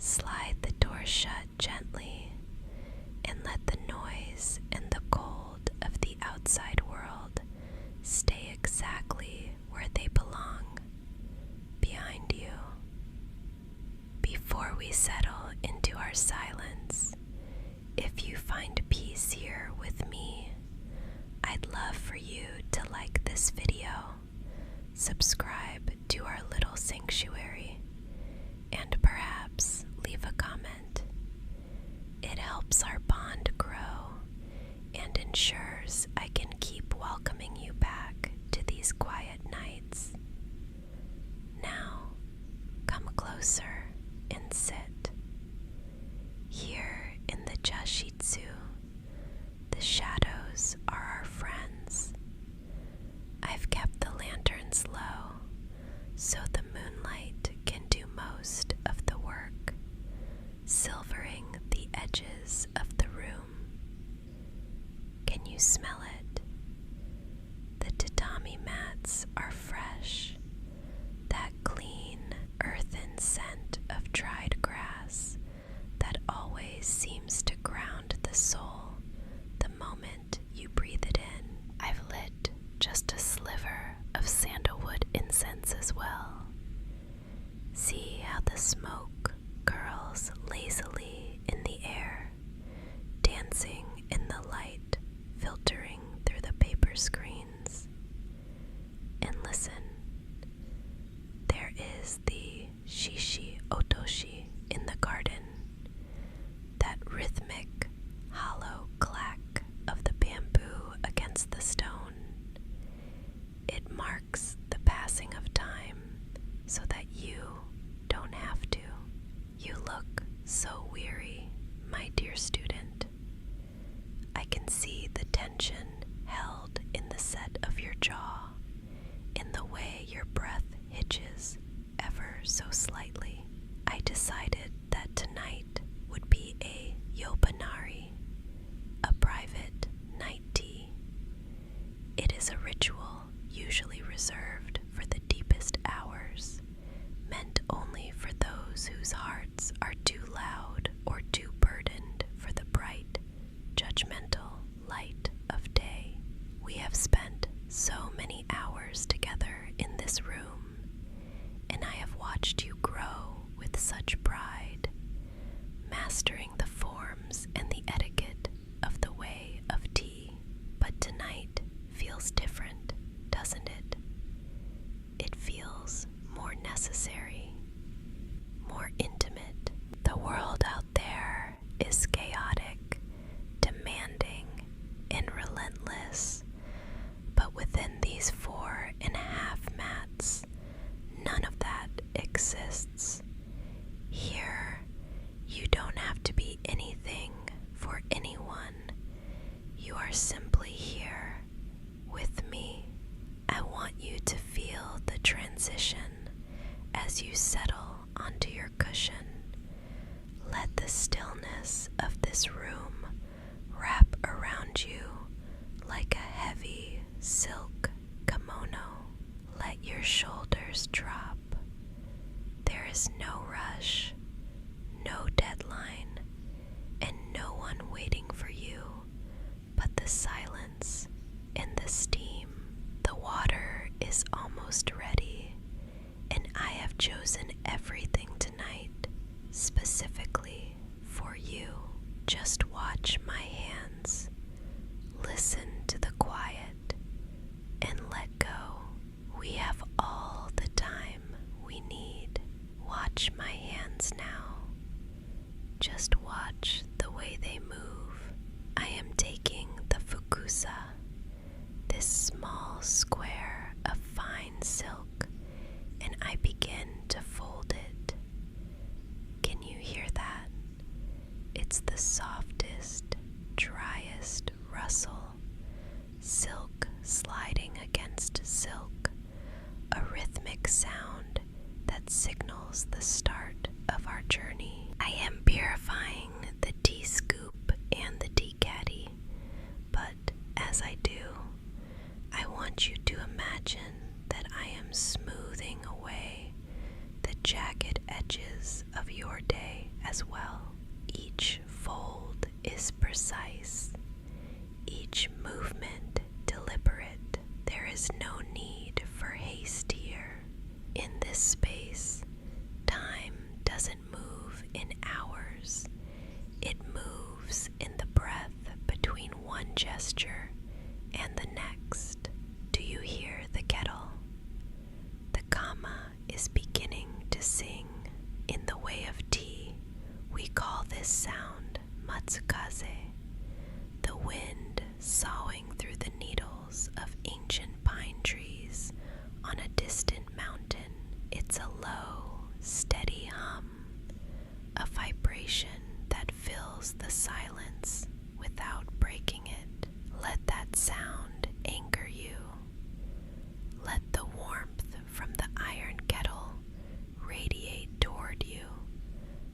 Slide the door shut gently and let the noise and the cold of the outside world stay exactly where they belong, behind you. Before we settle into our silence, if you find peace here with me, I'd love for you to like this video, subscribe to our little sanctuary, and perhaps leave a comment. It helps our bond grow and ensures I can keep welcoming you back to these quiet nights. Now, come closer and sit. Here in the Chashitsu, the shadows are our friends. I've kept the lanterns low so the moonlight can do most of the work, silvering the edges of the room. Can you smell it? The tatami mats are fresh, that clean, earthen scent of dried grass that always seems to ground the soul the moment you breathe it in. I've lit just a sliver of sandalwood incense as well. See how the smoke curls lazily in the air, dancing in the light filtering through the paper screens. And listen, there is the shishi-odoshi in the garden, that rhythmic, hollow clack of the bamboo against the stone. It marks the passing of time so that you don't have to. You look so weary, my dear student. I can see the tension held in the set of your jaw, in the way your breath hitches ever so slightly. I decided that tonight would be a Yobanari, a private night tea. It is a ritual usually reserved for the deepest hours, meant only for those whose hearts are too loud or too burdened for the bright, judgmental light of day. We have spent so many hours together in this room, and I have watched you grow with such pride, mastering the forms and the etiquette of the way of tea. But tonight feels different, doesn't it? It feels more necessary, more intimate. The world out there is chaotic, demanding, and relentless. But within these 4.5 mats, none of that exists. Here, you don't have to be anything for anyone. You are simply here with me. I want you to feel the transition as you settle onto your cushion. Let the stillness of this room wrap around you like a heavy silk kimono. Let your shoulders drop. There is no rush, no deadline, and no one waiting for you but the silence and the steam. The water is almost ready, and I have chosen everything tonight specifically for you. Just watch my hands, listen to the quiet, and let go. We have all the time we need. Watch my hands now. Just watch the way they move. I am taking the fukusa, this small square of fine silk, and I begin to fold it. Can you hear that? It's the softest, driest rustle, silk sliding against silk, a rhythmic sound that signals the start of our journey. I am purifying the tea scoop and the tea caddy, but as I do, I want you to imagine that I am smoothing away the jagged edges of your day as well. Each fold is precise, each movement deliberate. There is no need for haste here. In this space, time doesn't move in hours. It moves in the breath between one gesture and the next. Do you hear the kettle? The kama is beginning to sing. In the way of tea, we call this sound matsukaze, the wind sawing through the needles of ancient pine trees on a distant mountain. It's a low, steady hum, a vibration that fills the silence without breaking it. Let that sound anchor you. Let the warmth from the iron kettle radiate toward you,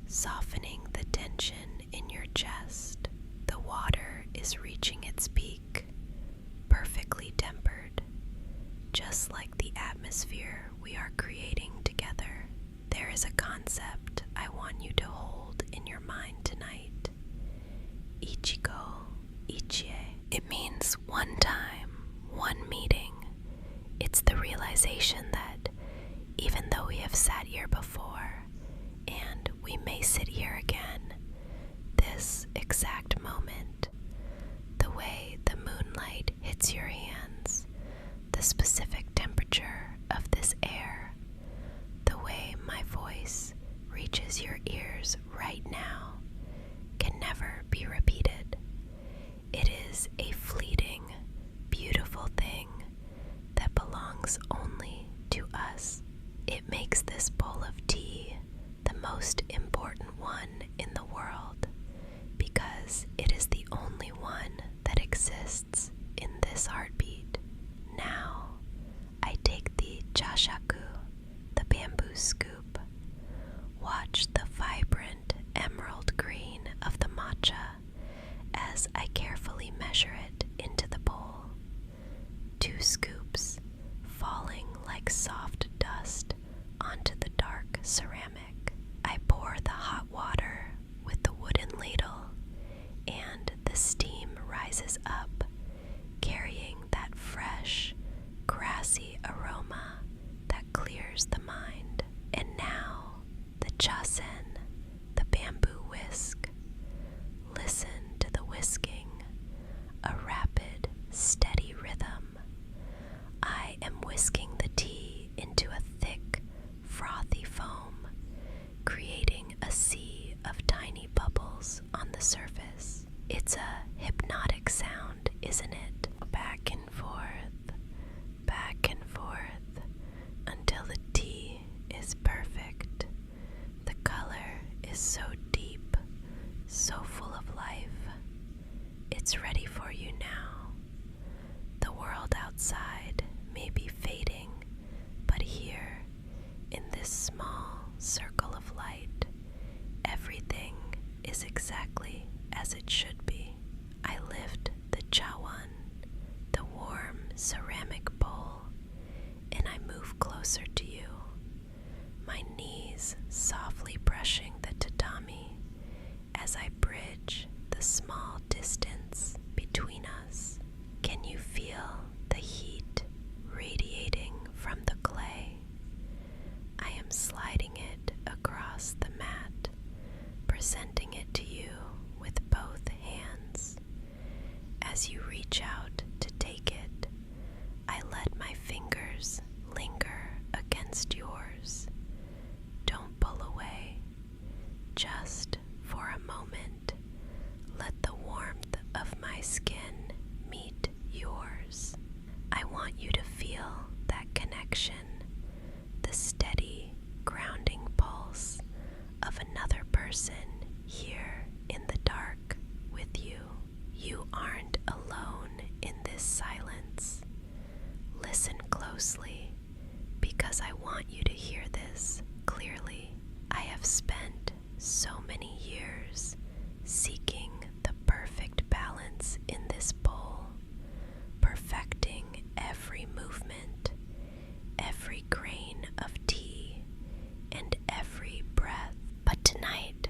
softening the tension in your chest. The water is reaching its peak, perfectly tempered, just like the atmosphere we are creating together. There is a concept I want you to hold in your mind tonight. Ichigo Ichie. It means one time, one meeting. It's the realization that even though we have sat here before, and we may sit here again, this exact moment, the way the moonlight hits your hands, the specific temperature of this air, the way my voice reaches your ears right now, can never be repeated. It is a fleeting, beautiful thing that belongs only to us. It makes this bowl of tea the most important one in the world because it is the only one that exists in this heartbeat. Now, I take the chashaku, the bamboo scoop. Watch the vibrant emerald green of the matcha as I carefully measure it into the bowl. 2 scoops falling like soft dust onto the dark ceramic. I pour the hot water with the wooden ladle, and the steam rises up, carrying that fresh, grassy aroma that clears the mind. And now, the chasen, the bamboo whisk. Listen to the whisking, a rapid, steady rhythm. I am whisking the tea into a thick, frothy foam, creating a sea of tiny bubbles on the surface. It's a hypnotic sound, isn't it? Back and forth, until the tea is perfect. The color is so deep, so full of life. It's ready for you now. The world outside may be fading, but here, in this small circle of light, everything is exactly as it should be. I lift the chawan, the warm ceramic bowl, and I move closer to you, my knees softly brushing the tatami as I bridge the small distance between us. Can you feel the heat radiating from the clay? I am sliding it across the mat, presenting it to you with both hands. As you reach out to take it, I let my fingers linger against yours. Don't pull away. Just for a moment, let the warmth of my skin meet yours. I want you to feel that connection, the steady, grounding pulse of another person here in the dark with you. You aren't alone in this silence. Listen closely, because I want you to hear this clearly. I have spent so many years seeking the perfect balance in this bowl, perfecting every movement, every grain of tea, and every breath. But tonight,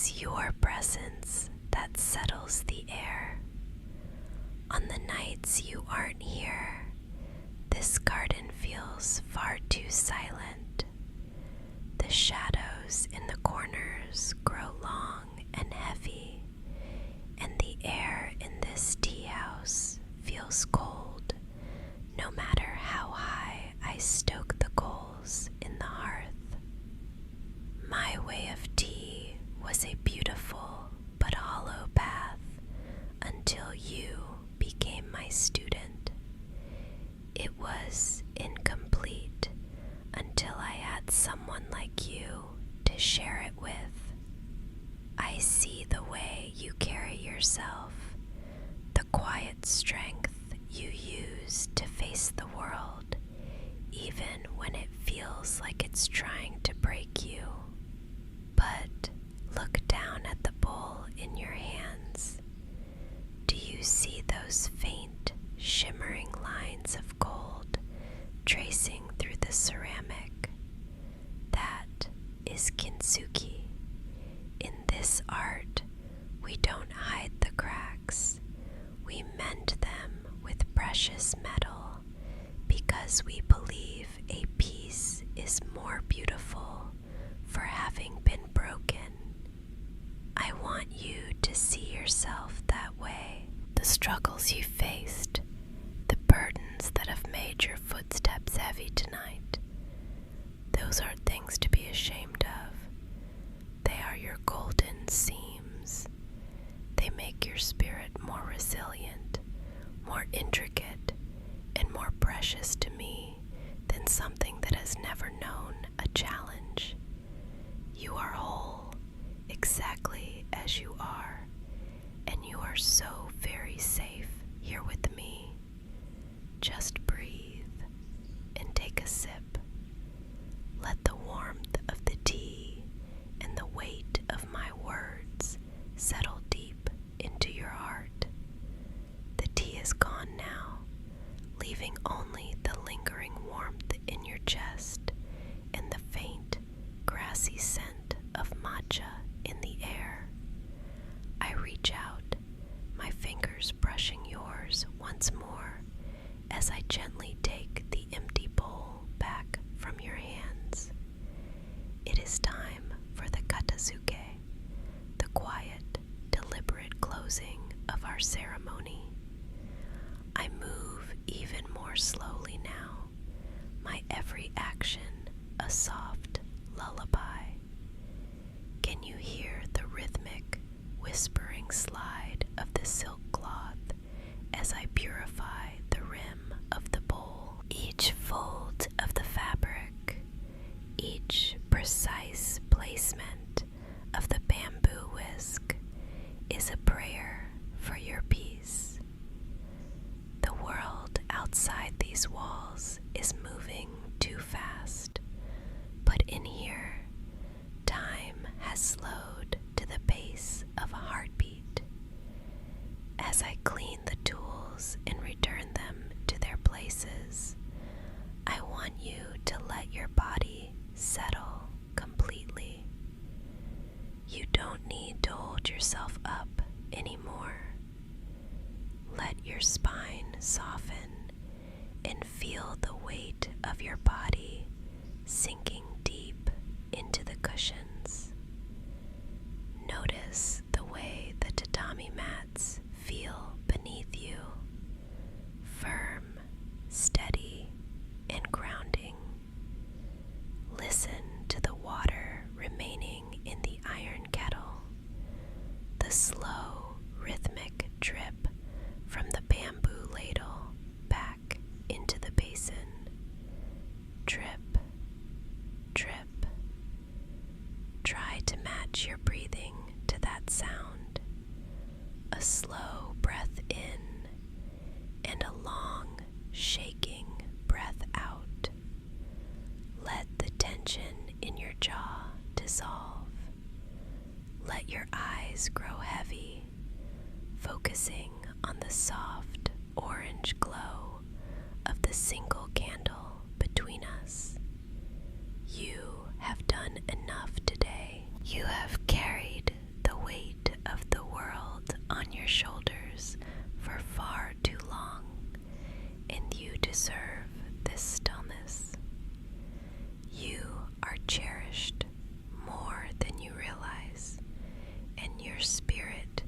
is your presence that settles the air. On the nights you aren't here, this garden feels far too silent. The shadows in the corners grow long and heavy, and the air in this tea house feels cold, no matter how high I stoke the coals in the hearth. My way of tea was a beautiful but hollow path until you became my student. It was incomplete until I had someone like you to share it with. I see the way you carry yourself, the quiet strength you use to face the world, even when it feels like it's trying to break you. But look down at the bowl in your hands. Do you see those faint, shimmering lines of gold tracing through the ceramic? That is kintsugi. In this art, we don't hide the cracks. We mend them with precious metal because we believe a piece is more beautiful for having been broken. I want you to see yourself that way. The struggles you faced, the burdens that have made your footsteps heavy tonight, those aren't things to be ashamed of. They are your golden seams. They make your spirit more resilient, more intricate, and more precious to me than something that has never known a challenge. You are whole, exactly as you are, and you are so very safe here with me. Just breathe and take a sip. Let the warmth of the tea and the weight of my words settle deep into your heart. The tea is gone now, leaving only the lingering warmth in your chest and the faint, grassy scent of matcha in the air. I reach out, my fingers brushing yours once more as I gently take the empty bowl back from your hands. It is time for the katazuke, the quiet, deliberate closing of our ceremony. I move even more slowly now, my every action a soft lullaby. Can you hear the rhythmic, whispering slide of the silk cloth as I purify the rim of the bowl? Each fold of the fabric, each precise placement of the bamboo whisk is a prayer for your peace. The world outside these walls is moving too fast, but in here, time has slowed to the pace of a heartbeat. As I clean the tools and return them to their places, I want you to let your body settle completely. You don't need to hold yourself up anymore. Let your spine soften and feel the weight of your body sinking deep into the cushions. Notice the way the tatami mats feel beneath you, firm, steady, and grounding. Listen to the water remaining in the iron kettle, the slow, rhythmic drip from the bamboo ladle back into the basin. Drip, drip. Try to match your breathing to that sound. A slow breath in and a long, shaking breath out. Let the tension in your jaw dissolve. Let your eyes grow heavy, focusing on the soft orange glow of the single candle between us. You have done enough today. You have carried on your shoulders for far too long, and you deserve this stillness. You are cherished more than you realize, and your spirit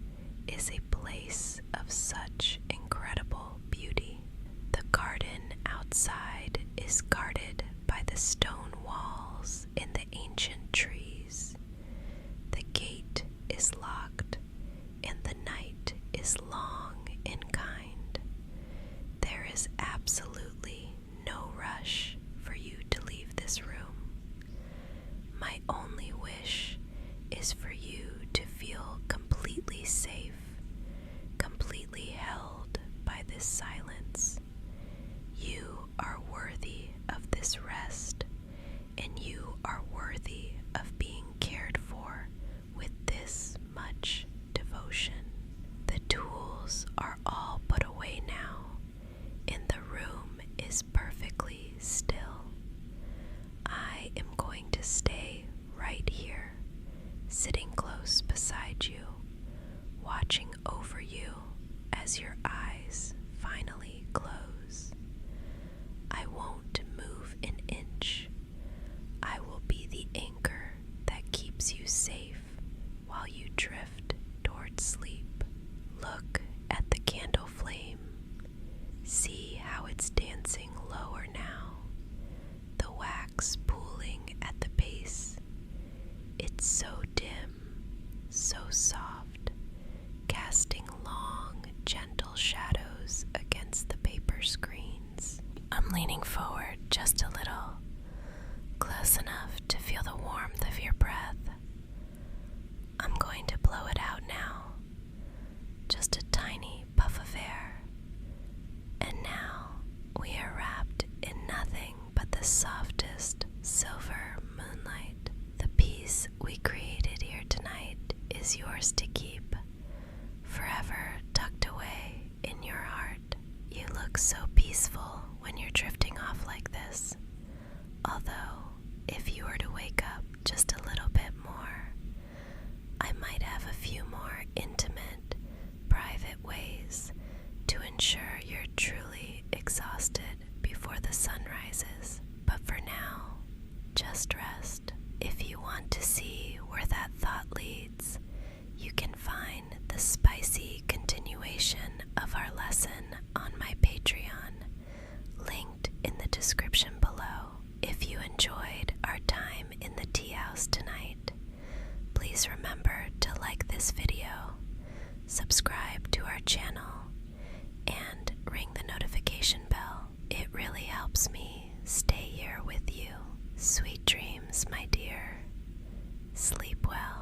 is a place of such incredible beauty. The garden outside is guarded by the stone walls in the ancient trees. The gate is locked, and the night is long and kind. There is absolutely no rush for you to leave this room. My only wish is for you to feel completely safe, completely held by this silence. You are worthy of this rest, and you are worthy of being cared for with this much devotion. The tools are all put away now, and the room is perfectly still. I am going to stay right here, sitting close beside you, watching over you as your eyes finally close. I won't move an inch. I will be the anchor that keeps you safe while you drift towards sleep. Look at the candle flame. See how it's dancing lower now, the wax pooling at the base. It's so dim, so soft, casting long, gentle shadows against the paper screens. I'm leaning forward just a little, close enough to feel the warmth of your breath. I'm going to blow it out now, just a tiny puff of air. And now we are wrapped in nothing but the softest silver moonlight. The peace we created here tonight is yours to keep, forever tucked away in your heart. You look so peaceful when you're drifting off like this. Although, if you were to wake up just a little bit more, I might have a few more intimate, private ways to ensure you're truly exhausted before the sun rises. But for now, just rest. If you want to see where that thought leads, you can find the spicy continuation of our lesson on my Patreon, linked in the description below. If you enjoyed our time in the tea house tonight, please remember to like this video, subscribe to our channel, and ring the notification bell. It really helps me stay here with you. Sweet dreams, my dear. Sleep well.